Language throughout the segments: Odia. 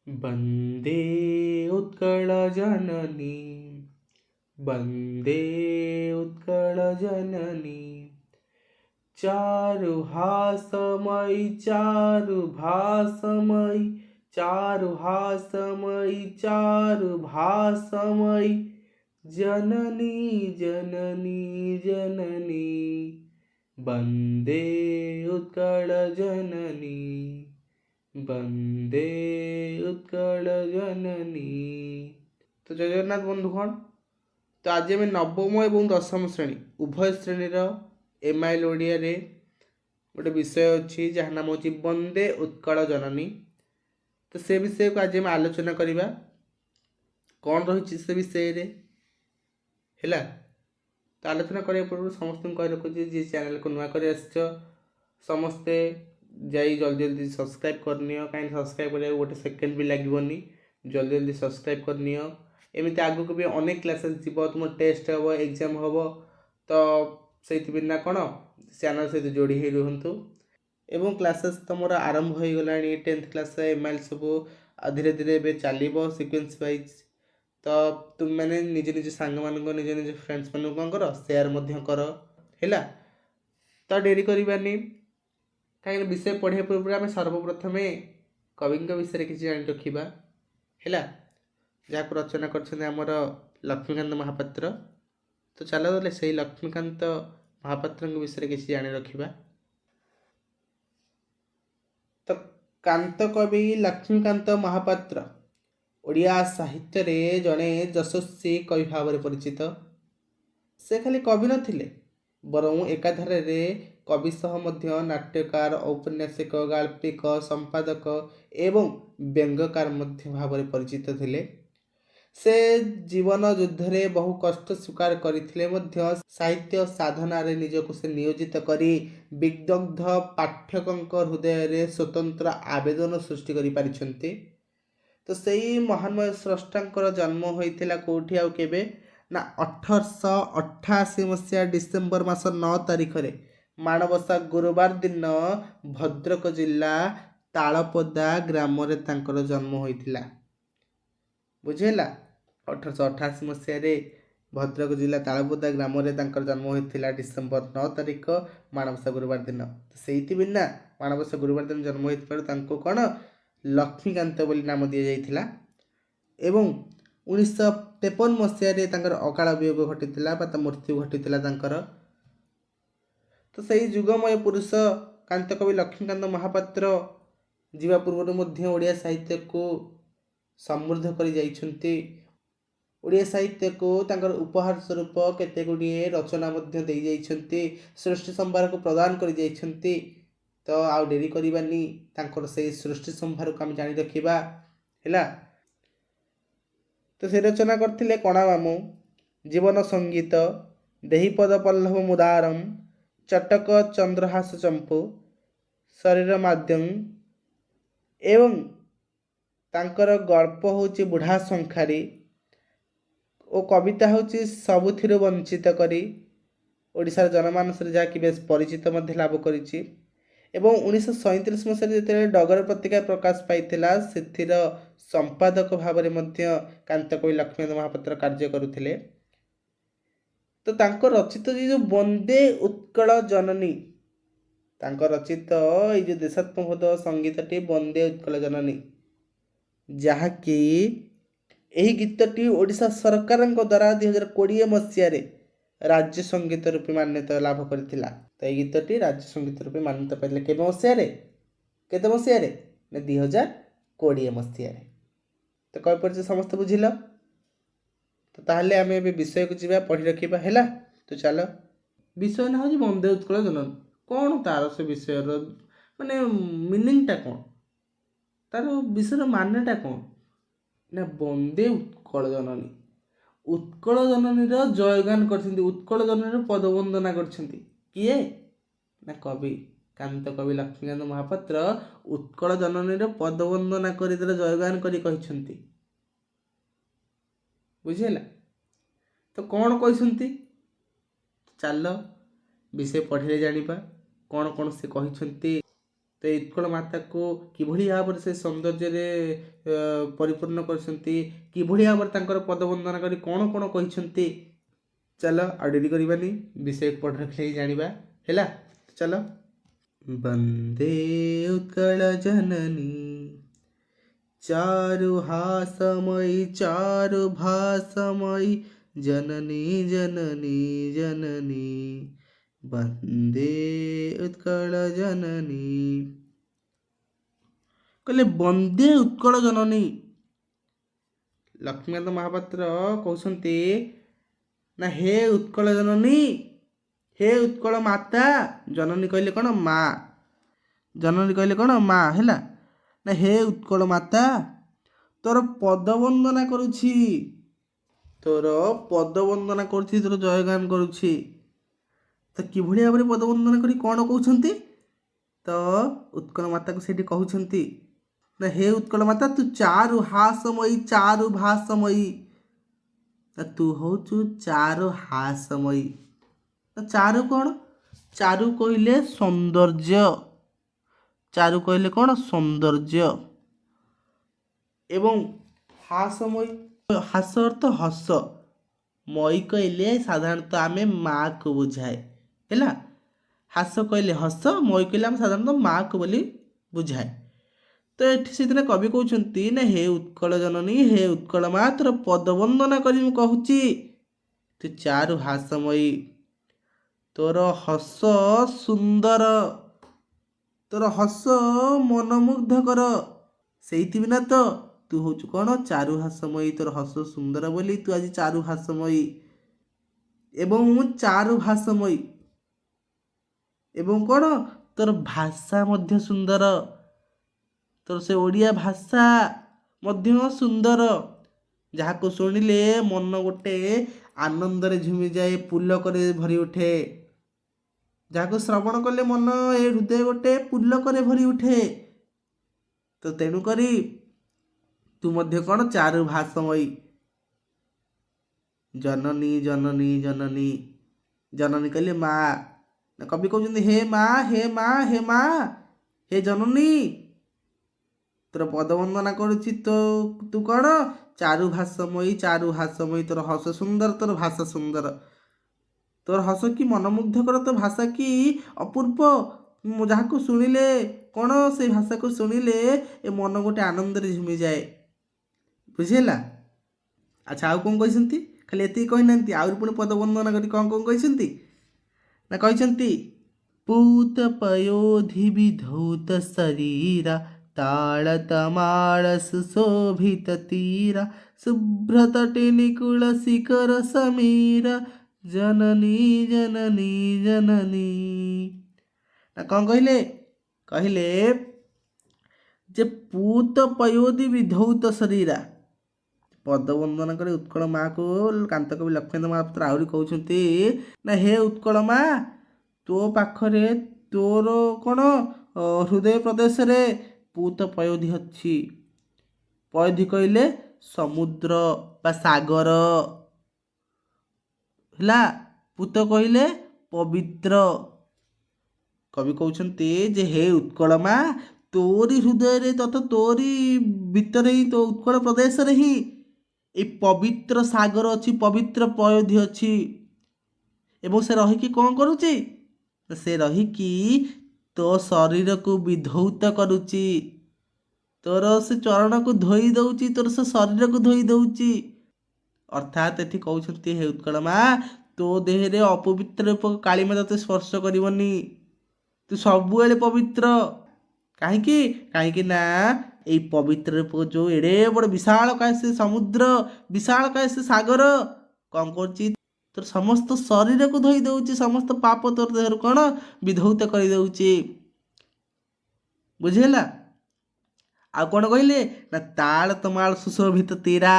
वन्दे उत्कलजननी वन्दे उत्कलजननी चारुहासमयी चारुभासमयी चारुहासमयी चारुभासमयी जननी जननी जननी वन्दे उत्कलजननी वन्दे उत्कलजननी। तो जय जगन्नाथ बंधुगण, तो आज आम नवम और दशम श्रेणी उभय श्रेणीर एमआईएल ओडिया रे गोटे विषय अच्छी जहाँ नाम हो वंदे उत्कल जननी। तो से विषय को आज आम आलोचना करवा कौन रही से विषय रे है। तो आलोचना करने पूर्व समस्त कह रखुच्छी जी चैनल को नुआ कर समस्ते जाई जल्दी जल्दी सब्सक्राइब करनी कहीं सब्सक्राइब करा गोटे सेकेंड भी लगे जल्दी जल्दी सब्सक्राइब करनी। एमती आगक भी अनेक क्लासेस जीव तुम टेस्ट हम एग्जाम हम तो से बिना कौन चैनल सहित जोड़ी ही रुहतु एवं क्लासेस तुम आरंभ हो गला 10th क्लास एमआईएल सब धीरे धीरे ए चलो सिक्वेन्स वाइज। तो तुम मैंने निज निज सांग मान निज निज फ्रेंड्स मान कौन कर सेयार कर है। तो डेरी करवानी कहीं विषय पढ़े पूर्व आम सर्वप्रथम कवि विषय किसी जान रखा है जहाँ को रचना करमर लक्ष्मीकांत महापात्र। तो चलो से लक्ष्मीकांत महापात्र विषय किसी जान रखा। तो कांत कवि लक्ष्मीकांत महापात्र ओडिया साहित्य रे जड़े यशस्वी कवि भाव परिचित। से खाली कवि नथिले बरं एकाधारे कवि सह मध्य नाट्यकार औपन्यासिक गाल्पिक संपादक एवं व्यंग्यकार मध्य भाव परिचित थिले। से जीवन युद्ध रे बहु कष्ट स्वीकार करथिले मध्य साहित्य साधना रे निजको से नियोजित करी विदग्ध पाठकंक हृदय रे स्वतंत्र आवेदन सृष्टि करि पारिछन्ति। तो सही महानमय स्रष्टांकर जन्म होइथिला कोठी आउ केबे ना 1888 मसीहा डिसेम्बर मास 9 तारिख रे माणबसा गुरुवार दिन भद्रक जिला तालपदा ग्राम रे तांकर जन्म होइथिला। बुझेला 1888 मसीह भद्रक जिला तालपदा ग्राम रे तांकर जन्म होइथिला डिसेम्बर 9 तारिख माणबसा गुरुवार दिन। तो सेइति बिना माणबसा गुरुवार दिन जन्म होइथिबार तांको कोन लक्ष्मीकांत बोली नाम दिया जाइथिला। एवं 1953 मसीह अकाल वियोग घटीला मृत्यु घटीला। तो सही जुगमय पुरुष कांत कवि लक्ष्मीकांत महापात्र जीवा पूर्व ओडिया साहित्य को समृद्ध कर जाइछन्ति। ओडिया साहित्य को तांकर उपहार स्वरूप केते गुड़िए रचना मध्य दे जाइछन्ति, सृष्टि संभार को प्रदान कर जाइछन्ति। तो आउ डेरी करबानी तांकर से सृष्टि संभार को आम जानी रखिबा हैला। तो से रचना करथिले कणा मामू जीवन संगीत देहीपद पल्लव मुदारम चटक चंद्रहास चंपू शरीर माध्यम एवं तांकर गल्प होची बुढ़ा संखारी और कविता होची सबुथिरु वंचित करी ओडिशार जनमानस जहाँ कि बेस परिचित मध्य लाभ करिछि। एवं 1937 मसीह जो डगर पत्रिका प्रकाश पाइथिला सेथिर संपादक भाव में कांतकवि लक्ष्मीकांत महापात्र कार्य करुथिले। तो तांको रचित जो वंदे उत्कल जननी तांको रचित ये जो देशात्मबोध संगीतटी वंदे उत्कल जननी जहाँकि यही गीतटी ओडिशा सरकार द्वारा 2020 मसीह राज्य संगीत रूपे मान्यता लाभ करथिला। तो ये गीतटी राज्य संगीत रूपे मान्यता पाइले केबे मसीह केते मसीह ना 2020 मसीह। तो कह पर समस्त बुझिल। तो ताहले आमे ए विषय को जीवा पढ़ी रखिबा हैला। तो चलो विषय ना हो वंदे उत्कल जननी कौन तार से विषय माने मीनिंगटा कौन तार विषय मान्यटा कौन ना वंदे उत्कल जननी उत्कल जननी जयगान कर उत्कल जननी पदवंदना कर किए ना कवि कांत कवि लक्ष्मीकांत महापात्र उत्कल जननी पदवंदना कर जयगान कर बुझेला। तो कौन कहते चल विषय पढ़े जानिबा कौन कौन से कहते। ତ ଏ ଉତ୍କଳ ମାତାକୁ କିଭଳି ଭାବରେ ସେ ସୌନ୍ଦର୍ଯ୍ୟରେ ପରିପୂର୍ଣ୍ଣ କରିଛନ୍ତି, କିଭଳି ଭାବରେ ତାଙ୍କର ପଦବନ୍ଦନା କରି କ'ଣ କ'ଣ କହିଛନ୍ତି, ଚାଲ ଆଉ ଡେରି କରିବାନି, ବିଷୟ ପଢ଼ି ରଖିଲେ ହିଁ ଜାଣିବା ହେଲା। ଚାଲ। ବନ୍ଦେ ଉତ୍କଳ ଜନନୀ ଚାରୁହାସମୟୀ ଚାରୁଭାସମୟୀ जननी जननी जननी वंदे उत्कल जननी। कहले वंदे उत्कल जननी। लक्ष्मीकांत महापात्र कहते ना हे उत्कल जननी, हे उत्कल माता। जननी कहले कौन माँ, जननी कहले कौन माँ है ना। हे उत्कल माता तोर पदवंदना करुछि, तोर पदवंदना करुछि, तोर जयगान करुछि। तो किभଳି भाବରେ पदवंदना करी कौन कहउछंती, तो उत्कल माता को सेठी कहउछंती ना हे उत्कल माता तू चारु हासमयी चारु भासमयी, तू होचु चारु हासमयी। तो चारु कौन, चारु कहले सौंदर्य, चारु कहले कौन सौंदर्य, एवं हासमयी हास अर्थ हस, मई कहले साधारणतः आमे माँ को बुझाए है। हास कहले हस, मई कहले आम साधारणतः माँ को बोली बुझाए। तो ये से कवि कहते ना हे उत्कल जननी, हे उत्कल माँ तोर पदवंदना करी कहूची, तू चारु हासमयी, तोर हस सुंदर, तोर हस मनमुग्धकर, से बिना तो तू हूँ कौन चारु हासमयी, तोर हस सुंदर बोली तू आज चारु हासमयी एवं चारु भासमयी, एवं कौन तोर भाषा मध्य सुंदर, तोर से ओडिया भाषा मध्य सुंदर, जहाँ को शुणिले मन गोटे आनंद रे झुमी जाए, पुलक भरी उठे, जहाँ को श्रवण कले मन ए हृदय गोटे पुलक भरी उठे। तो तेणु करी तू मध्य कौन चारु भासमयी। जननी जननी जननी, जननी कहले माँ। कवि कहते हे माँ हे माँ हे माँ, हे जननी तोर पदवंदना करुछि, तो तू कौन चारु भासमयी चारु हासमयी, तोर हस सुंदर, तोर भाषा सुंदर, तोर हस की मनमुग्धकर, तो भाषा की अपूर्व, जहाँ को शुणिले कौन से भाषा को शुणिले ए मन गोटे आनंद रे झुमी जाए, बुझेला। अच्छा आउ कौन कहते, खाली एति कही ना, आउरी पुणी पदवंदना करी कौन कौन कहते ना, कहते पूत पयोधि विधौत शरीरा ताल तमाल सुशोभित तीरा शुभ्रतटे निकुल शिखर समीरा जननी जननी जननी। ना कौन कहले, कहले जे पूत पयोधि विधौत शरीरा, पदवंदना करे उत्कल माँ को कांत कवि लक्ष्मीकांत महापात्र आहरी कहते ना हे उत्कल माँ तो पाखरे तोर कौन हृदय प्रदेश रे पूत पयोधि अच्छी। पयोधि कहले समुद्र बा सागर है, पूत कहले पवित्र। कवि कहते जे हे उत्कल माँ तोरी हृदय रे तथा तोरी भितर ही, तो उत्कल प्रदेश रे ही ए पवित्र सागर अच्छी, पवित्र पयोधि अच्छी, एवं से रहीकि कौन करुची, से रहीकि तो शरीर को विधौत करुची, तोर से चरण को धोई दउची, तोर से शरीर को धोई दउची। अर्थात एठी कहउछंती हे उत्कल माँ तो देह रे अपवित्र रूप काली माँ तते स्पर्श करबनी, तू सबुएले पवित्र। कहीं ना ये पवित्र रूप जो एड़े बड़ विशाल काय से समुद्र, विशाल काय से सागर कौन करची, तोर समस्त शरीर को धोई दउची, समस्त पाप तोर देहरु कौन विधौत कर दउची, बुझेला। आ कौन कहले ना ताल तमाल सुशोभित तीरा,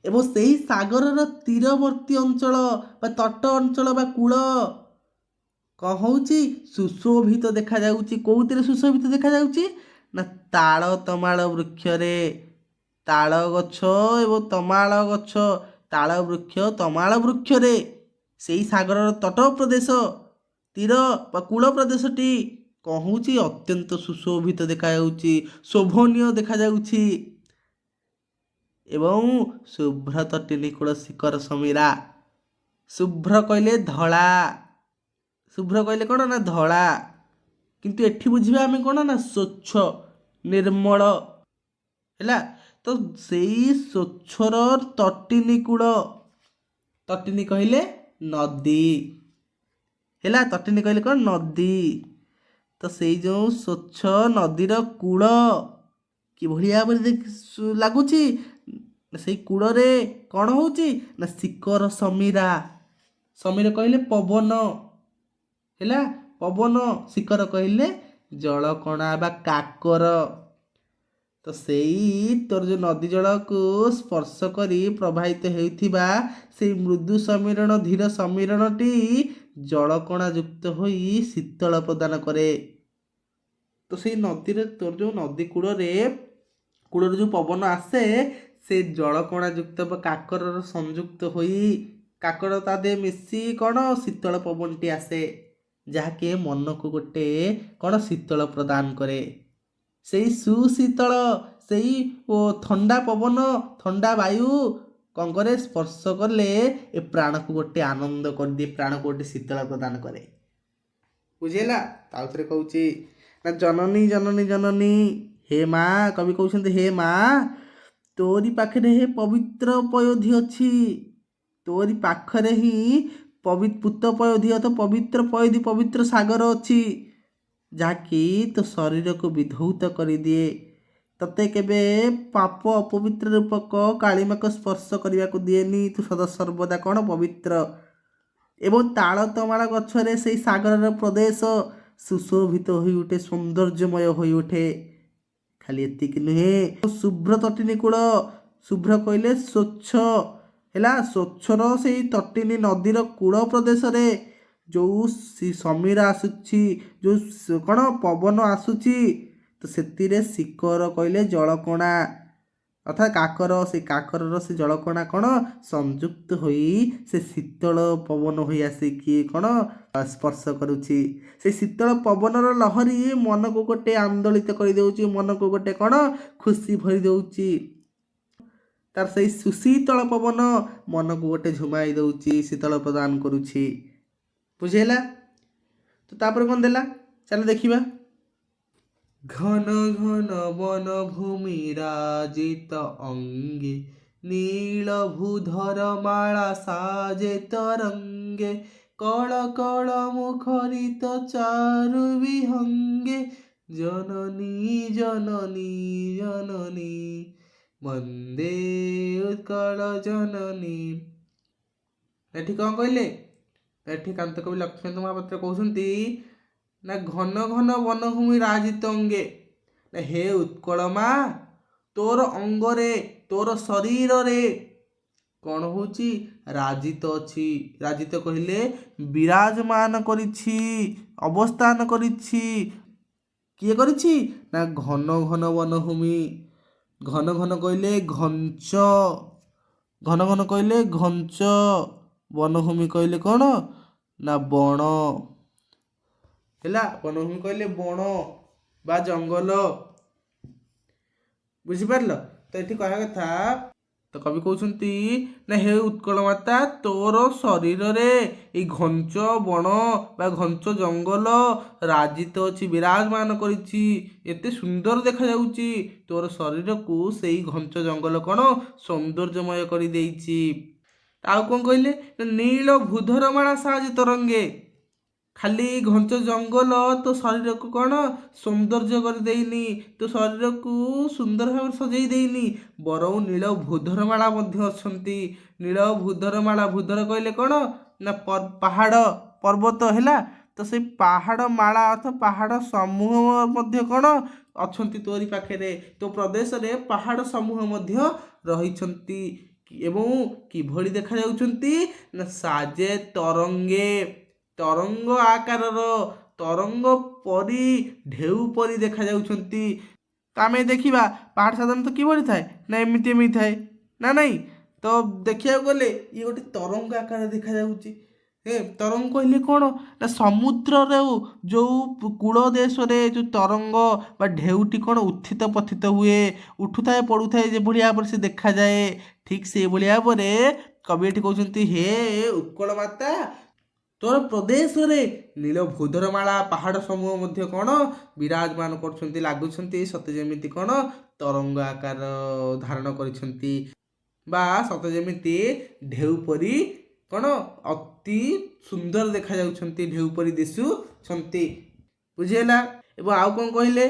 एवं सही सागर तीरवर्ती अंचल बा तट अंचल बा कूल कौन होउची सुशोभित देखा जाउची। कोउतिरे सुशोभित देखा जाउची ना ताल तमाल वृक्ष रे, ताल गछ एवं तमाल गछ, ताल वृक्ष तमाल वृक्ष रे, सेई सागर तट प्रदेश तीर बा कूल प्रदेशटी କ'ଣ ହେଉଛି ଅତ୍ୟନ୍ତ ସୁଶୋଭିତ ଦେଖାଯାଉଛି, ଶୋଭନୀୟ ଦେଖାଯାଉଛି। ଏବଂ ଶୁଭ୍ର ତଟିନୀ କୂଳ ଶିଖର ସମୀରା। ଶୁଭ୍ର କହିଲେ ଧଳା, ଶୁଭ୍ର କହିଲେ କ'ଣ ନା ଧଳା, କିନ୍ତୁ ଏଠି ବୁଝିବା ଆମେ କ'ଣ ନା ସ୍ୱଚ୍ଛ ନିର୍ମଳ ହେଲା। ତ ସେଇ ସ୍ୱଚ୍ଛର ତଟିନୀ କୂଳ, ତଟିନୀ କହିଲେ ନଦୀ ହେଲା, ତଟିନୀ କହିଲେ କ'ଣ ନଦୀ। ତ ସେଇ ଯେଉଁ ସ୍ୱଚ୍ଛ ନଦୀର କୂଳ କିଭଳି ଭାବରେ ଲାଗୁଛି, ସେଇ କୂଳରେ କ'ଣ ହେଉଛି ନା ଶିଖର ସମୀରା। ସମୀର କହିଲେ ପବନ ହେଲା, ପବନ। ଶିଖର କହିଲେ ଜଳକଣା ବା କାକର। ତ ସେଇ ତୋର ଯେଉଁ ନଦୀ ଜଳକୁ ସ୍ପର୍ଶ କରି ପ୍ରବାହିତ ହେଉଥିବା ସେଇ ମୃଦୁ ସମୀରଣ ଧୀର ସମୀରଣଟି ଜଳକଣା ଯୁକ୍ତ ହୋଇ ଶୀତଳ ପ୍ରଦାନ କରେ। ତ ସେଇ ନଦୀରେ ତୋର ଯେଉଁ ନଦୀ କୂଳରୁ ଯେଉଁ ପବନ ଆସେ, ସେ ଜଳକଣା ଯୁକ୍ତ ବା କାକରର ସଂଯୁକ୍ତ ହୋଇ କାକର ତା ଦେହରେ ମିଶି କ'ଣ ଶୀତଳ ପବନଟି ଆସେ, ଯାହାକି ମନକୁ ଗୋଟେ କ'ଣ ଶୀତଳ ପ୍ରଦାନ କରେ। ସେଇ ସୁଶୀତଳ, ସେଇ ଥଣ୍ଡା ପବନ, ଥଣ୍ଡା ବାୟୁ କ'ଣ କରେ, ସ୍ପର୍ଶ କଲେ ଏ ପ୍ରାଣକୁ ଗୋଟେ ଆନନ୍ଦ କରିଦିଏ, ପ୍ରାଣକୁ ଗୋଟେ ଶୀତଳ ପ୍ରଦାନ କରେ। ବୁଝିହେଲା? ତାଉଥିରେ କହୁଛି ନା ଜନନୀ ଜନନୀ ଜନନୀ, ହେ ମା, କବି କହୁଛନ୍ତି ହେ ମା, ତୋରି ପାଖରେ ହିଁ ପବିତ୍ର ପୟୋଧି ଅଛି, ତୋରି ପାଖରେ ହିଁ ପୂତ ପୟୋଧି ଅର୍ଥ ପବିତ୍ର ପୟୋଧି, ପବିତ୍ର ସାଗର ଅଛି, ଯାହାକି ତୋ ଶରୀରକୁ ବିଧୌତ କରିଦିଏ। ତତେ କେବେ ପାପ ଅପବିତ୍ର ରୂପକ କାଳିମାକୁ ସ୍ପର୍ଶ କରିବାକୁ ଦିଏନି, ତୁ ସଦାସର୍ବଦା କ'ଣ ପବିତ୍ର। ଏବଂ ତାଳ ତମାଳ ଗଛରେ ସେଇ ସାଗରର ପ୍ରଦେଶ ସୁଶୋଭିତ ହୋଇ ଉଠେ, ସୌନ୍ଦର୍ଯ୍ୟମୟ ହୋଇ ଉଠେ। ଖାଲି ଏତିକି ନୁହେଁ, ଶୁଭ୍ର ତଟିନୀ କୂଳ, ଶୁଭ୍ର କହିଲେ ସ୍ୱଚ୍ଛ ହେଲା, ସ୍ୱଚ୍ଛର ସେଇ ତଟିନୀ ନଦୀର କୂଳ ପ୍ରଦେଶରେ ଯେଉଁ ସମୀର ଆସୁଛି, ଯେଉଁ କ'ଣ ପବନ ଆସୁଛି, ତ ସେଥିରେ ଶିଖର କହିଲେ ଜଳକଣା ଅର୍ଥାৎ କାକର, ସେ କାକରର ସେ ଜଳକଣା କ'ଣ ସଂଯୁକ୍ତ ହୋଇ ସେ ଶୀତଳ ପବନ ହୋଇ ଆସିକି କ'ଣ ସ୍ପର୍ଶ କରୁଛି। ସେ ଶୀତଳ ପବନର ଲହରୀ ମନକୁ ଗୋଟେ ଆନ୍ଦୋଳିତ କରିଦେଉଛି, ମନକୁ ଗୋଟେ କ'ଣ ଖୁସି ଭରି ଦେଉଛି। ତାର ସେଇ ସୁଶୀତଳ ପବନ ମନକୁ ଗୋଟେ ଝୁମାଇ ଦେଉଛି, ଶୀତଳ ପ୍ରଦାନ କରୁଛି। ବୁଝିହେଲା? ତ ତାପରେ କ'ଣ ଦେଲା, ଚାଲ ଦେଖିବା। ଘନ ଘନ ବନ ଭୂମି ରାଜିତ ଅଙ୍ଗେ, ନୀଳ ଭୂଧର ମାଳା ସାଜେ ତରଙ୍ଗେ, କଳ କଳ ମୁଖରିତ ଚାରୁ ବିହଙ୍ଗେ, ଜନନୀ ଜନନୀ ଜନନୀ ବନ୍ଦେ ଉତ୍କଳ ଜନନୀ। ଏଠି କ'ଣ କହିଲେ, ଏଠି କାନ୍ତ କବି ଲକ୍ଷ୍ମୀକାନ୍ତ ମହାପାତ୍ର କହୁଛନ୍ତି ନା ଘନ ଘନ ବନଭୂମି ରାଜିତ ଅଙ୍ଗେ, ନା ହେ ଉତ୍କଳ ମା, ତୋର ଅଙ୍ଗରେ, ତୋର ଶରୀରରେ କ'ଣ ହେଉଛି ରାଜିତ ଅଛି। ରାଜିତ କହିଲେ ବିରାଜମାନ କରିଛି, ଅବସ୍ଥାନ କରିଛି। କିଏ କରିଛି ନା ଘନ ଘନ ବନଭୂମି। ଘନ ଘନ କହିଲେ ଘଞ୍ଚ, ଘନ ଘନ କହିଲେ ଘଞ୍ଚ, ବନଭୂମି କହିଲେ କ'ଣ ନା ବଣ ହେଲା, ବନଭୂମି କହିଲେ ବଣ ବା ଜଙ୍ଗଲ। ବୁଝିପାରିଲ? ତ ଏଠି କହିବା କଥା, ତ କବି କହୁଛନ୍ତି ନା ହେ ଉତ୍କଳ ମାତା, ତୋର ଶରୀରରେ ଏଇ ଘଞ୍ଚ ବଣ ବା ଘଞ୍ଚ ଜଙ୍ଗଲ ରାଜିତ ଅଛି, ବିରାଜମାନ କରିଛି, ଏତେ ସୁନ୍ଦର ଦେଖାଯାଉଛି। ତୋର ଶରୀରକୁ ସେଇ ଘଞ୍ଚ ଜଙ୍ଗଲ କ'ଣ ସୌନ୍ଦର୍ଯ୍ୟମୟ କରିଦେଇଛି। ଆଉ କ'ଣ କହିଲେ, ନୀଳ ଭୂଧରମାଳା ସାଜେ ତରଙ୍ଗେ, ଖାଲି ଘଞ୍ଚ ଜଙ୍ଗଲ ତୋ ଶରୀରକୁ କ'ଣ ସୌନ୍ଦର୍ଯ୍ୟ କରିଦେଇନି, ତୋ ଶରୀରକୁ ସୁନ୍ଦର ଭାବରେ ସଜେଇ ଦେଇନି, ବରଂ ନୀଳ ଭୂଧରମାଳା ମଧ୍ୟ ଅଛନ୍ତି। ନୀଳ ଭୂଧରମାଳା, ଭୂଧର କହିଲେ କ'ଣ ନା ପାହାଡ଼ ପର୍ବତ ହେଲା, ତ ସେଇ ପାହାଡ଼ ମାଳା ଅର୍ଥାৎ ପାହାଡ଼ ସମୂହ ମଧ୍ୟ କ'ଣ ଅଛନ୍ତି ତୋରି ପାଖରେ, ତୋ ପ୍ରଦେଶରେ ପାହାଡ଼ ସମୂହ ମଧ୍ୟ ରହିଛନ୍ତି। ଏବଂ କିଭଳି ଦେଖାଯାଉଛନ୍ତି ନା ସାଜେ ତରଙ୍ଗେ, ତରଙ୍ଗ ଆକାରର, ତରଙ୍ଗ ପରି, ଢେଉ ପରି ଦେଖାଯାଉଛନ୍ତି। ତ ଆମେ ଦେଖିବା ପାହାଡ଼ ସାଧାରଣତଃ କିଭଳି ଥାଏ ନା ଏମିତି ଥାଏ ନା ନାହିଁ। ତ ଦେଖିବାକୁ ଗଲେ ଇଏ ଗୋଟେ ତରଙ୍ଗ ଆକାରରେ ଦେଖାଯାଉଛି। ତରଙ୍ଗ କହିଲେ କ'ଣ ନା ସମୁଦ୍ରର ଯେଉଁ କୂଳ ଦେଶରେ ଯେଉଁ ତରଙ୍ଗ ବା ଢେଉଟି କ'ଣ ଉତ୍ଥିତ ପଥିତ ହୁଏ, ଉଠୁଥାଏ ପଡ଼ୁଥାଏ, ଯେଭଳି ଭାବରେ ସେ ଦେଖାଯାଏ, ଠିକ୍ ସେଇଭଳି ଭାବରେ କବି ଏଠି କହୁଛନ୍ତି ହେ ଉତ୍କଳ ମାତା, ତୋର ପ୍ରଦେଶରେ ନୀଳଭୂଧରମାଳା ପାହାଡ଼ ସମୂହ ମଧ୍ୟ କ'ଣ ବିରାଜମାନ କରୁଛନ୍ତି, ଲାଗୁଛନ୍ତି ସତେ ଯେମିତି କ'ଣ ତରଙ୍ଗ ଆକାର ଧାରଣ କରିଛନ୍ତି, ବା ସତେ ଯେମିତି ଢେଉ ପରି କ'ଣ ଅତି ସୁନ୍ଦର ଦେଖାଯାଉଛନ୍ତି, ଢେଉ ପରି ଦିଶୁଛନ୍ତି। ବୁଝିହେଲା? ଏବଂ ଆଉ କ'ଣ କହିଲେ?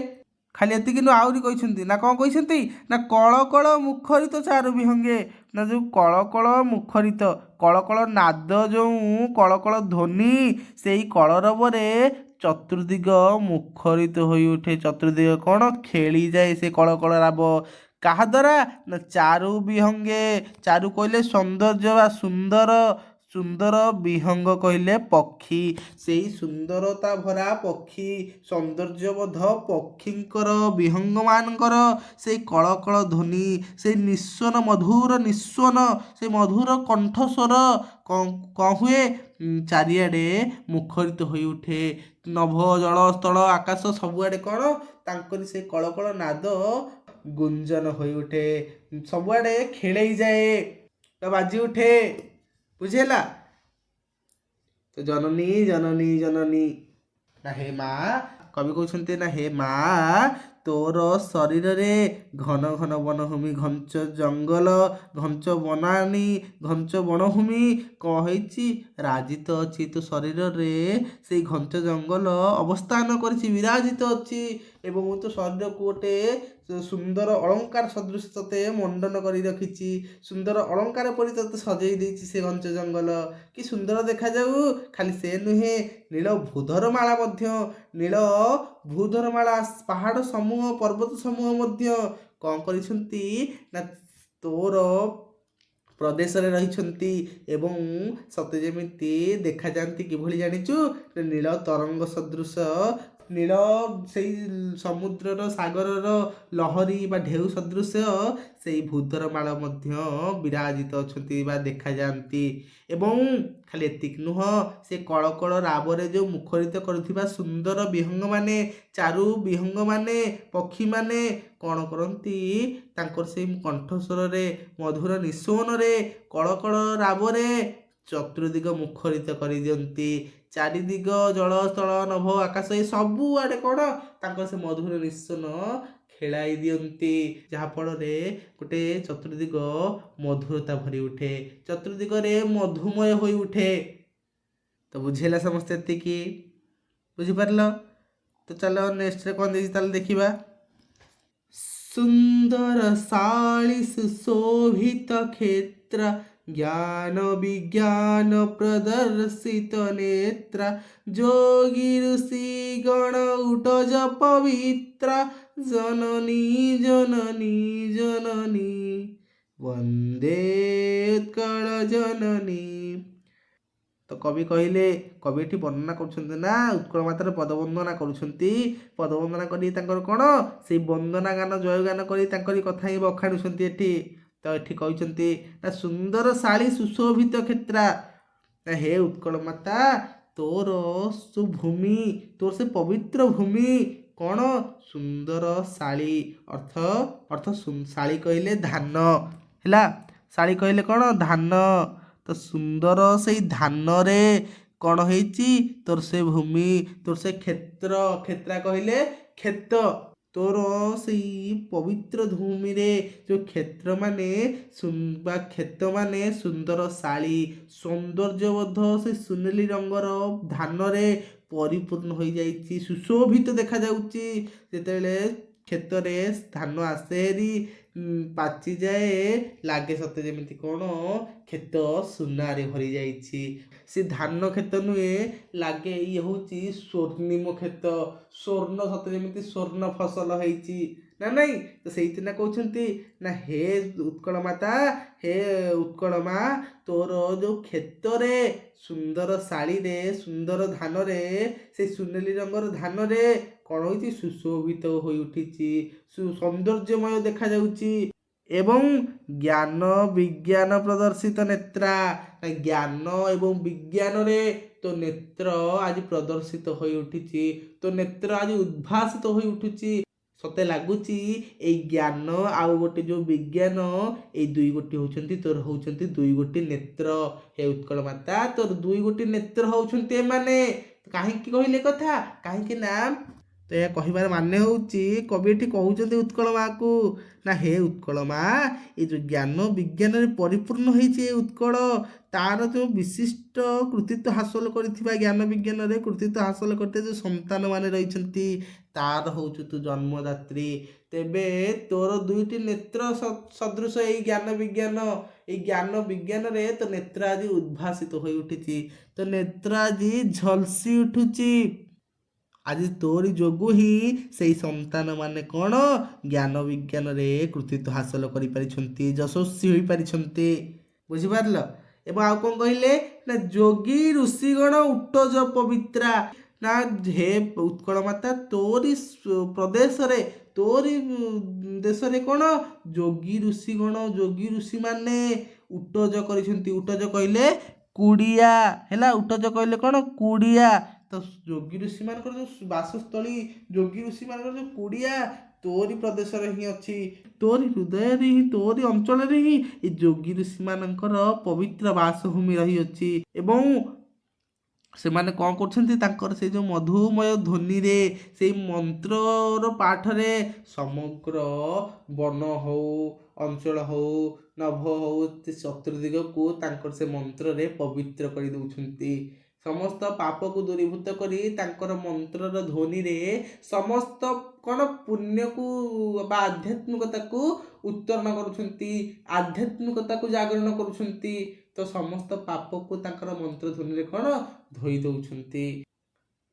ଖାଲି ଏତିକି ନୁହଁ, ଆହୁରି କହିଛନ୍ତି ନା କ'ଣ କହିଛନ୍ତି ନା କଳ କଳ ମୁଖରିତ ଚାରୁ ବିହଙ୍ଗେ, ନା ଯେଉଁ କଳ କଳ ମୁଖରିତ କଳ କଳ ନାଦ, ଯେଉଁ କଳ କଳ ଧ୍ୱନି, ସେଇ କଳରବରେ ଚତୁର୍ଦିଗ ମୁଖରିତ ହୋଇ ଉଠେ, ଚତୁର୍ଦିଗ କ'ଣ ଖେଳିଯାଏ ସେ କଳ କଳ ରାବ। କାହା ଦ୍ୱାରା ନା ଚାରୁ ବିହଙ୍ଗେ, ଚାରୁ କହିଲେ ସୌନ୍ଦର୍ଯ୍ୟ ବା ସୁନ୍ଦର, ସୁନ୍ଦର ବିହଙ୍ଗ କହିଲେ ପକ୍ଷୀ, ସେଇ ସୁନ୍ଦରତା ଭରା ପକ୍ଷୀ, ସୌନ୍ଦର୍ଯ୍ୟବୋଧ ପକ୍ଷୀଙ୍କର ବିହଙ୍ଗମାନଙ୍କର ସେଇ କଳ କଳ ଧ୍ୱନି, ସେଇ ନିସ୍ୱନ ମଧୁର ନିସ୍ୱନ, ସେଇ ମଧୁର କଣ୍ଠସ୍ୱର କ'ଣ ହୁଏ ଚାରିଆଡ଼େ ମୁଖରିତ ହୋଇ ଉଠେ। ନଭ ଜଳ ସ୍ଥଳ ଆକାଶ ସବୁଆଡ଼େ କ'ଣ ତାଙ୍କରି ସେଇ କଳ କଳ ନାଦ ଗୁଞ୍ଜନ ହୋଇ ଉଠେ, ସବୁଆଡ଼େ ଖେଳେଇ ଯାଏ ବା ବାଜି ଉଠେ। ବୁଝିହେଲା? ତ ଜନନୀ ଜନନୀ ଜନନୀ, ନା ହେ ମା, କବି କହୁଛନ୍ତି ନା ହେ ମା, ତୋର ଶରୀରରେ ଘନ ଘନ ବନଭୂମି, ଘଞ୍ଚ ଜଙ୍ଗଲ, ଘଞ୍ଚ ବନାନୀ, ଘଞ୍ଚ ବଣଭୂମି କ'ଣ ହେଇଛି ରାଜିତ ଅଛି, ତୋ ଶରୀରରେ ସେଇ ଘଞ୍ଚ ଜଙ୍ଗଲ ଅବସ୍ଥାନ କରିଛି, ବିରାଜିତ ଅଛି, ଏବଂ ତୋ ଶରୀରକୁ ଗୋଟେ ସୁନ୍ଦର ଅଳଙ୍କାର ସଦୃଶ ତତେ ମଣ୍ଡନ କରି ରଖିଛି, ସୁନ୍ଦର ଅଳଙ୍କାର ପରି ତତେ ସଜେଇ ଦେଇଛି ସେ ଘଞ୍ଚ ଜଙ୍ଗଲ, କି ସୁନ୍ଦର ଦେଖାଯାଉ। ଖାଲି ସେ ନୁହେଁ, ନୀଳ ଭୂଧରମାଳା ମଧ୍ୟ, ନୀଳ ଭୂଧରମାଳା ପାହାଡ଼ ସମୂହ, ପର୍ବତ ସମୂହ ମଧ୍ୟ କ'ଣ କରିଛନ୍ତି ନା ତୋର ପ୍ରଦେଶରେ ରହିଛନ୍ତି, ଏବଂ ସତେ ଯେମିତି ଦେଖାଯାଆନ୍ତି କିଭଳି ଜାଣିଛୁ, ନୀଳ ତରଙ୍ଗ ସଦୃଶ, ନୀଳ ସେଇ ସମୁଦ୍ରର ସାଗରର ଲହରୀ ବା ଢେଉ ସଦୃଶ ସେଇ ଭୂଧରମାଳ ମଧ୍ୟ ବିରାଜିତ ଅଛନ୍ତି ବା ଦେଖାଯାଆନ୍ତି। ଏବଂ ଖାଲି ଏତିକି ନୁହଁ, ସେ କଳ କଳ ରାବରେ ଯେଉଁ ମୁଖରିତ କରୁଥିବା ସୁନ୍ଦର ବିହଙ୍ଗମାନେ, ଚାରୁ ବିହଙ୍ଗମାନେ, ପକ୍ଷୀମାନେ କ'ଣ କରନ୍ତି, ତାଙ୍କର ସେଇ କଣ୍ଠସ୍ୱରରେ ମଧୁର ନିସ୍ୱନରେ କଳ କଳ ରାବରେ ଚତୁର୍ଦିଗ ମୁଖରିତ କରିଦିଅନ୍ତି, ଚାରିଦିଗ ଜଳ ସ୍ଥଳ ନଭ ଆକାଶ ଏ ସବୁଆଡ଼େ କ'ଣ ତାଙ୍କର ସେ ମଧୁର ନିସ୍ୱନ ଖେଳାଇ ଦିଅନ୍ତି, ଯାହାଫଳରେ ଗୋଟେ ଚତୁର୍ଦିଗ ମଧୁରତା ଭରି ଉଠେ, ଚତୁର୍ଦିଗରେ ମଧୁମୟ ହୋଇ ଉଠେ। ତ ବୁଝିହେଲା ସମସ୍ତେ ଏତିକି? ବୁଝିପାରିଲ? ତ ଚାଲ ନେକ୍ସଟରେ କ'ଣ ଦେଇଛି ତାହେଲେ ଦେଖିବା। ସୁନ୍ଦର ଶାଳୀ ସୁଶୋଭିତ କ୍ଷେତ୍ର, ଜ୍ଞାନ ବିଜ୍ଞାନ ପ୍ରଦର୍ଶିତ ନେତ୍ର, ଯୋଗୀ ଋଷି ଗଣ ଉଟଜ ପବିତ୍ର, ଜନନୀ ଜନନୀ ଜନନୀ ବନ୍ଦେ ଉତ୍କଳ ଜନନୀ। ତ କବି କହିଲେ, କବି ଏଠି ବର୍ଣ୍ଣନା କରୁଛନ୍ତି ନା ଉତ୍କଳ ମାତାର ପଦବନ୍ଦନା କରୁଛନ୍ତି, ପଦବନ୍ଦନା କରି ତାଙ୍କର କ'ଣ ସେଇ ବନ୍ଦନା ଗାନ ଜୟଗାନ କରି ତାଙ୍କରି କଥା ହିଁ ବଖାଣୁଛନ୍ତି ଏଠି। ତ ଏଠି କହିଛନ୍ତି ନା ସୁନ୍ଦର ଶାଳୀ ସୁଶୋଭିତ କ୍ଷେତ୍ରା, ନା ହେ ଉତ୍କଳ ମାତା, ତୋର ସୁଭୂମି, ତୋର ସେ ପବିତ୍ର ଭୂମି କ'ଣ ସୁନ୍ଦର ଶାଳୀ, ଅର୍ଥ ଶାଳୀ କହିଲେ ଧାନ, ହେଲା, ଶାଳୀ କହିଲେ କ'ଣ ଧାନ, ତ ସୁନ୍ଦର ସେଇ ଧାନରେ କ'ଣ ହେଇଛି ତୋର ସେ ଭୂମି, ତୋର ସେ କ୍ଷେତ୍ର, କ୍ଷେତ୍ରା କହିଲେ କ୍ଷେତ, ତୋର ସେଇ ପବିତ୍ର ଭୂମିରେ ଯେଉଁ କ୍ଷେତ୍ରମାନେ ବା କ୍ଷେତମାନେ ସୁନ୍ଦର ଶାଳୀ, ସୌନ୍ଦର୍ଯ୍ୟବୋଧ ସେ ସୁନେଲି ରଙ୍ଗର ଧାନରେ ପରିପୂର୍ଣ୍ଣ ହୋଇଯାଇଛି, ସୁଶୋଭିତ ଦେଖାଯାଉଛି। ଯେତେବେଳେ କ୍ଷେତରେ ଧାନ ଆସେ ହେରି ପାଚିଯାଏ, ଲାଗେ ସତେ ଯେମିତି କ'ଣ କ୍ଷେତ ସୁନାରେ ଭରି ଯାଇଛି। ସେ ଧାନ କ୍ଷେତ ନୁହେଁ, ଲାଗେ ଇଏ ହେଉଛି ସ୍ୱର୍ଣ୍ଣିମ କ୍ଷେତ, ସ୍ୱର୍ଣ୍ଣ, ସତେ ଯେମିତି ସ୍ୱର୍ଣ୍ଣ ଫସଲ ହେଇଛି ନା ନାଇଁ। ତ ସେଇଥିନା କହୁଛନ୍ତି ନା ହେ ଉତ୍କଳ ମାତା, ହେ ଉତ୍କଳ ମା, ତୋର ଯେଉଁ କ୍ଷେତରେ ସୁନ୍ଦର ଶାଳୀରେ ସୁନ୍ଦର ଧାନରେ, ସେ ସୁନେଲି ରଙ୍ଗର ଧାନରେ କ'ଣ ହୋଇଛି ସୁଶୋଭିତ ହୋଇ ଉଠିଛି, ସୌନ୍ଦର୍ଯ୍ୟମୟ ଦେଖାଯାଉଛି, ଏବଂ ଜ୍ଞାନ ବିଜ୍ଞାନ ପ୍ରଦର୍ଶିତ ନେତ୍ରା। ଜ୍ଞାନ ଏବଂ ବିଜ୍ଞାନରେ ତୋ ନେତ୍ର ଆଜି ପ୍ରଦର୍ଶିତ ହୋଇ ଉଠିଛି, ତୋ ନେତ୍ର ଆଜି ଉଦ୍ଭାସିତ ହୋଇ ଉଠୁଛି। ସତେ ଲାଗୁଛି ଏଇ ଜ୍ଞାନ ଆଉ ଗୋଟେ ଯୋଉ ବିଜ୍ଞାନ, ଏଇ ଦୁଇ ଗୋଟି ହଉଛନ୍ତି ତୋର, ହଉଛନ୍ତି ଦୁଇ ଗୋଟି ନେତ୍ର। ହେ ଉତ୍କଳ ମାତା, ତୋର ଦୁଇ ଗୋଟି ନେତ୍ର ହଉଛନ୍ତି ଏମାନେ। କାହିଁକି କହିଲେ କଥା? କାହିଁକି ନା ତ ଏହା କହିବାର ମାନେ ହେଉଛି, କବି ଏଠି କହୁଛନ୍ତି ଉତ୍କଳ ମାଆକୁ, ନା ହେ ଉତ୍କଳ ମା, ଏ ଯେଉଁ ଜ୍ଞାନ ବିଜ୍ଞାନରେ ପରିପୂର୍ଣ୍ଣ ହେଇଛି ଏ ଉତ୍କଳ, ତାର ଯେଉଁ ବିଶିଷ୍ଟ କୃତିତ୍ୱ ହାସଲ କରିଥିବା, ଜ୍ଞାନ ବିଜ୍ଞାନରେ କୃତିତ୍ୱ ହାସଲ କରିଥିବା ଯେଉଁ ସନ୍ତାନମାନେ ରହିଛନ୍ତି, ତାର ହେଉଛୁ ତୁ ଜନ୍ମଦାତ୍ରୀ। ତେବେ ତୋର ଦୁଇଟି ନେତ୍ର ସଦୃଶ ଏଇ ଜ୍ଞାନ ବିଜ୍ଞାନ, ଏଇ ଜ୍ଞାନ ବିଜ୍ଞାନରେ ତୋ ନେତ୍ର ଆଜି ଉଦ୍ଭାସିତ ହୋଇ ଉଠିଛି, ତୋ ନେତ୍ର ଆଜି ଝଲସି ଉଠୁଛି। ଆଜି ତୋରି ଯୋଗୁଁ ହିଁ ସେଇ ସନ୍ତାନ ମାନେ କ'ଣ ଜ୍ଞାନ ବିଜ୍ଞାନରେ କୃତିତ୍ୱ ହାସଲ କରିପାରିଛନ୍ତି, ଯଶସ୍ୱୀ ହୋଇପାରିଛନ୍ତି। ବୁଝିପାରିଲ? ଏବଂ ଆଉ କ'ଣ କହିଲେ ନା, ଯୋଗୀ ଋଷିଗଣ ଉଟ୍ଟଜ ପବିତ୍ରା। ନା ହେ ଉତ୍କଳ ମାତା, ତୋରି ପ୍ରଦେଶରେ, ତୋରି ଦେଶରେ କ'ଣ ଯୋଗୀ ଋଷିଗଣ, ଯୋଗୀ ଋଷିମାନେ ଉଟ୍ଟଜ କରିଛନ୍ତି। ଉଟ୍ଟଜ କହିଲେ କୁଡ଼ିଆ ହେଲା, ଉଟ୍ଟଜ କହିଲେ କ'ଣ କୁଡ଼ିଆ। ତ ଯୋଗୀ ଋଷିମାନଙ୍କର ଯେଉଁ ବାସସ୍ଥଳୀ, ଯୋଗୀ ଋଷିମାନଙ୍କର ଯେଉଁ କୁଡ଼ିଆ ତୋରି ପ୍ରଦେଶରେ ହିଁ ଅଛି, ତୋରି ହୃଦୟରେ ହିଁ, ତୋରି ଅଞ୍ଚଳରେ ହିଁ ଏ ଯୋଗୀ ଋଷିମାନଙ୍କର ପବିତ୍ର ବାସଭୂମି ରହିଅଛି। ଏବଂ ସେମାନେ କ'ଣ କରୁଛନ୍ତି, ତାଙ୍କର ସେଇ ଯେଉଁ ମଧୁମୟ ଧ୍ୱନିରେ, ସେଇ ମନ୍ତ୍ରର ପାଠରେ ସମଗ୍ର ବନ ହଉ, ଅଞ୍ଚଳ ହଉ, ନଭ ହଉ, ଚତୁର୍ଦିଗକୁ ତାଙ୍କର ସେ ମନ୍ତ୍ରରେ ପବିତ୍ର କରିଦେଉଛନ୍ତି। ସମସ୍ତ ପାପକୁ ଦୂରୀଭୂତ କରି ତାଙ୍କର ମନ୍ତ୍ରର ଧ୍ୱନିରେ ସମସ୍ତ କ'ଣ ପୁଣ୍ୟକୁ ବା ଆଧ୍ୟାତ୍ମିକତାକୁ ଉତ୍ତରଣ କରୁଛନ୍ତି, ଆଧ୍ୟାତ୍ମିକତାକୁ ଜାଗରଣ କରୁଛନ୍ତି। ତ ସମସ୍ତ ପାପକୁ ତାଙ୍କର ମନ୍ତ୍ର ଧ୍ୱନିରେ କ'ଣ ଧୋଇ ଦେଉଛନ୍ତି।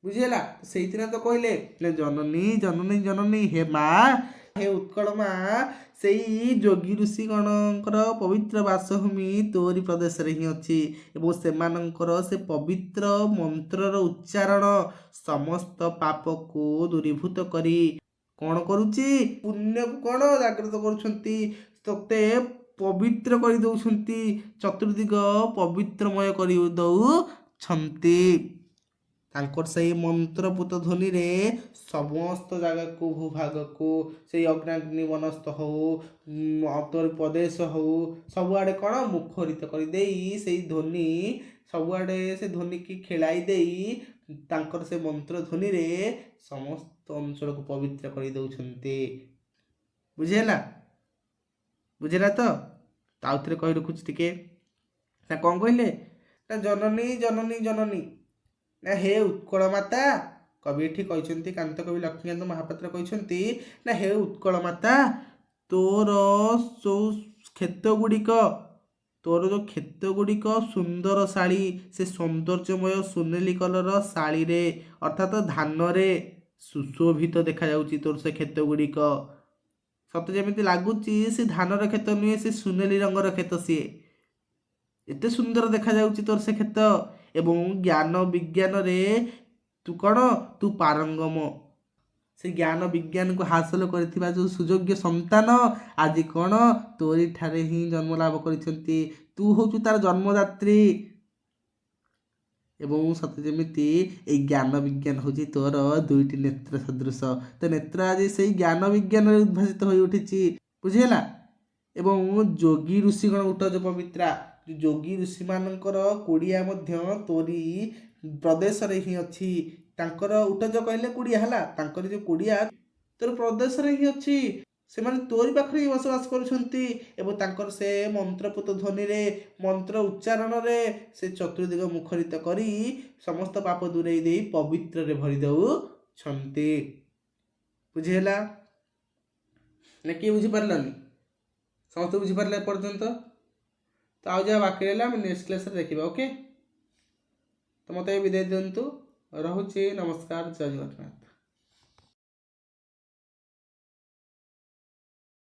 ବୁଝିହେଲା? ସେଇଥିପାଇଁ ତ କହିଲେ ଜନନୀ ଜନନୀ ଜନନୀ, ହେ ମା, ହେ ଉତ୍କଳ ମା, ସେଇ ଯୋଗୀ ଋଷିଗଣଙ୍କର ପବିତ୍ର ବାସଭୂମି ତୋରି ପ୍ରଦେଶରେ ହିଁ ଅଛି। ଏବଂ ସେମାନଙ୍କର ସେ ପବିତ୍ର ମନ୍ତ୍ରର ଉଚ୍ଚାରଣ ସମସ୍ତ ପାପକୁ ଦୂରୀଭୂତ କରି କ'ଣ କରୁଛି, ପୁଣ୍ୟକୁ କ'ଣ ଜାଗ୍ରତ କରୁଛନ୍ତି, ତୋତେ ପବିତ୍ର କରିଦେଉଛନ୍ତି, ଚତୁର୍ଦିଗ ପବିତ୍ରମୟ କରି ଦେଉଛନ୍ତି। ତାଙ୍କର ସେଇ ମନ୍ତ୍ରପୁତ ଧ୍ୱନିରେ ସମସ୍ତ ଜାଗାକୁ, ଭୂଭାଗକୁ, ସେଇ ଅଗ୍ନାଗ୍ନି ବନସ୍ଥ ହଉ, ତୋର ପ୍ରଦେଶ ହଉ, ସବୁଆଡ଼େ କ'ଣ ମୁଖରିତ କରିଦେଇ, ସେଇ ଧ୍ୱନି ସବୁଆଡ଼େ ସେ ଧ୍ୱନିକି ଖେଳାଇ ଦେଇ ତାଙ୍କର ସେ ମନ୍ତ୍ର ଧ୍ୱନିରେ ସମସ୍ତ ଅଞ୍ଚଳକୁ ପବିତ୍ର କରିଦେଉଛନ୍ତି। ବୁଝିହେଲା? ବୁଝିଲା ତ? ଆଉଥରେ କହି ରଖୁଛି ଟିକେ। ନା କ'ଣ କହିଲେ ନା, ଜନନୀ ଜନନୀ ଜନନୀ, ନା ହେ ଉତ୍କଳ ମାତା। କବି ଏଠି କହିଛନ୍ତି, କାନ୍ତ କବି ଲକ୍ଷ୍ମୀକାନ୍ତ ମହାପାତ୍ର କହିଛନ୍ତି, ନା ହେ ଉତ୍କଳ ମାତା, ତୋର ଯେଉଁ କ୍ଷେତ ଗୁଡ଼ିକ, ତୋର ଯେଉଁ କ୍ଷେତ ଗୁଡ଼ିକ ସୁନ୍ଦର ଶାଳୀ, ସେ ସୌନ୍ଦର୍ଯ୍ୟମୟ ସୁନେଲି କଲର ଶାଳୀରେ ଅର୍ଥାତ ଧାନରେ ସୁଶୋଭିତ ଦେଖାଯାଉଛି ତୋର ସେ କ୍ଷେତ ଗୁଡ଼ିକ। ସତେ ଯେମିତି ଲାଗୁଛି ସେ ଧାନର କ୍ଷେତ ନୁହେଁ, ସେ ସୁନେଲି ରଙ୍ଗର କ୍ଷେତ, ସିଏ ଏତେ ସୁନ୍ଦର ଦେଖାଯାଉଛି ତୋର ସେ କ୍ଷେତ। ଏବଂ ଜ୍ଞାନ ବିଜ୍ଞାନରେ ତୁ କ'ଣ, ତୁ ପାରଙ୍ଗମ। ସେ ଜ୍ଞାନ ବିଜ୍ଞାନକୁ ହାସଲ କରିଥିବା ଯେଉଁ ସୁଯୋଗ୍ୟ ସନ୍ତାନ ଆଜି କ'ଣ ତୋରି ଠାରେ ହିଁ ଜନ୍ମ ଲାଭ କରିଛନ୍ତି, ତୁ ହେଉଛୁ ତାର ଜନ୍ମଦାତ୍ରୀ। ଏବଂ ସତେ ଯେମିତି ଏଇ ଜ୍ଞାନ ବିଜ୍ଞାନ ହେଉଛି ତୋର ଦୁଇଟି ନେତ୍ର ସଦୃଶ, ତ ନେତ୍ର ଆଜି ସେଇ ଜ୍ଞାନ ବିଜ୍ଞାନରେ ଉଦ୍ଭାସିତ ହୋଇ ଉଠିଛି। ବୁଝିହେଲା? ଏବଂ ଯୋଗୀ ଋଷିଗଣ ଉଟ୍ଟଜ ପବିତ୍ରା, ଯୋଗୀ ଋଷିମାନଙ୍କର କୁଡ଼ିଆ ମଧ୍ୟ ତୋରି ପ୍ରଦେଶରେ ହିଁ ଅଛି। ତାଙ୍କର ଉଟ୍ଟଜ କହିଲେ କୁଡ଼ିଆ ହେଲା, ତାଙ୍କର ଯେଉଁ କୁଡ଼ିଆ ତୋର ପ୍ରଦେଶରେ ହିଁ ଅଛି, ସେମାନେ ତୋରି ପାଖରେ ହିଁ ବସବାସ କରୁଛନ୍ତି। ଏବଂ ତାଙ୍କର ସେ ମନ୍ତ୍ରପୁତ ଧ୍ୱନିରେ, ମନ୍ତ୍ର ଉଚ୍ଚାରଣରେ ସେ ଚତୁର୍ଦିଗ ମୁଖରିତ କରି ସମସ୍ତ ପାପ ଦୂରେଇ ଦେଇ ପବିତ୍ରରେ ଭରି ଦେଉଛନ୍ତି। ବୁଝିହେଲା ନା? କିଏ ବୁଝିପାରିଲାନି? ସମସ୍ତେ ବୁଝିପାରିଲେ ଏପର୍ଯ୍ୟନ୍ତ? ତ ଆଉ ଯାହା ବାକି ରହିଲା ଆମେ ନେକ୍ସଟ କ୍ଲାସରେ ଦେଖିବା। ଓକେ, ତ ମୋତେ ବିଦାୟ ଦିଅନ୍ତୁ। ରହୁଛି। ନମସ୍କାର, ଜୟ ଜଗନ୍ନାଥ।